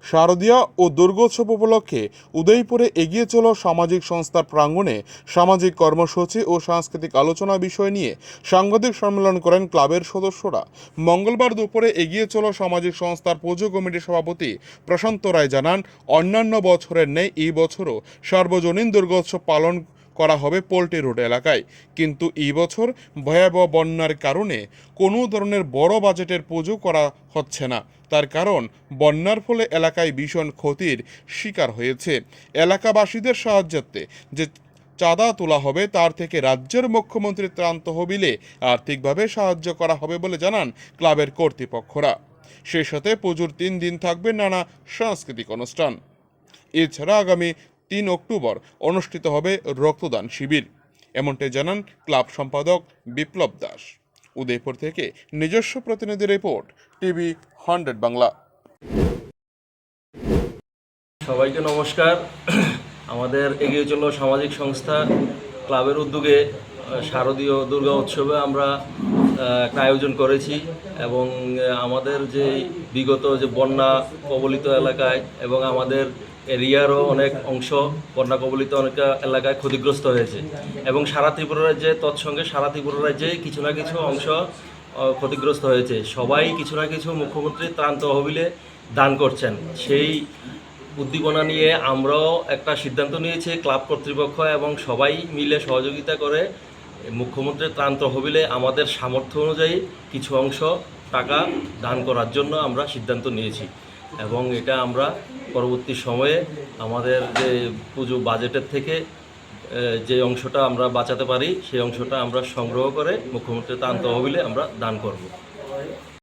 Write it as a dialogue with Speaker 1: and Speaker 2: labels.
Speaker 1: শারদীয়া ও দুর্গোৎসব উপলক্ষে উদয়পুরে এগিয়ে চলো সামাজিক সংস্থার প্রাঙ্গণে সামাজিক কর্মসূচি ও সাংস্কৃতিক আলোচনা বিষয় নিয়ে সাংবাদিক সম্মেলন করেন ক্লাবের সদস্যরা। মঙ্গলবার দুপুরে এগিয়ে চলো সামাজিক সংস্থার পুজো কমিটির সভাপতি প্রশান্ত রায় জানান, অন্যান্য বছরের ন্যায় এই বছরও সার্বজনীন দুর্গোৎসব পালন করা হবে পোল্ট্রি রোড এলাকায়, কিন্তু এই বছর ভয়াবহ বন্যার কারণে কোনো ধরনের বড় বাজেটের পুজো করা হচ্ছে না। তার কারণ, বন্যার ফলে এলাকায় ভীষণ ক্ষতির শিকার হয়েছে। এলাকাবাসীদের সাহায্যে যে চাঁদা তোলা হবে তার থেকে রাজ্যের মুখ্যমন্ত্রীর ত্রাণ তহবিলে আর্থিকভাবে সাহায্য করা হবে বলে জানান ক্লাবের কর্তৃপক্ষরা। সেই সাথে পুজোর 3 দিন থাকবে নানা সাংস্কৃতিক অনুষ্ঠান। এছাড়া আগামী 3 অক্টোবর অনুষ্ঠিত হবে রক্তদান শিবির, এমনটাই জানান ক্লাব সম্পাদক বিপ্লব দাস। উদয়পুর থেকে নিজস্ব প্রতিনিধি রিপোর্ট, টিভি 100 বাংলা।
Speaker 2: সবাইকে নমস্কার। আমাদের এগিয়ে চলো সামাজিক সংস্থা ক্লাবের উদ্যোগে শারদীয় দুর্গা উৎসবে আমরা একটা আয়োজন করেছি এবং আমাদের যে বিগত যে বন্যা কবলিত এলাকায় এবং আমাদের এরিয়ারও অনেক অংশ বন্যা কবলিত অনেক এলাকায় ক্ষতিগ্রস্ত হয়েছে এবং সারা ত্রিপুরা রাজ্যে তৎসঙ্গে সারা ত্রিপুরা রাজ্যে কিছু না কিছু অংশ ক্ষতিগ্রস্ত হয়েছে। সবাই কিছু না কিছু মুখ্যমন্ত্রীর ত্রাণ তহবিলে দান করছেন। সেই উদ্দীপনা নিয়ে আমরাও একটা সিদ্ধান্ত নিয়েছি, ক্লাব কর্তৃপক্ষ এবং সবাই মিলে সহযোগিতা করে মুখ্যমন্ত্রীর ত্রাণ তহবিলে আমাদের সামর্থ্য অনুযায়ী কিছু অংশ টাকা দান করার জন্য আমরা সিদ্ধান্ত নিয়েছি এবং এটা আমরা পরবর্তী সময়ে আমাদের যে পুজো বাজেটের থেকে যে অংশটা আমরা বাঁচাতে পারি সেই অংশটা আমরা সংগ্রহ করে মুখ্যমন্ত্রীর ত্রাণ তহবিলে আমরা দান করব।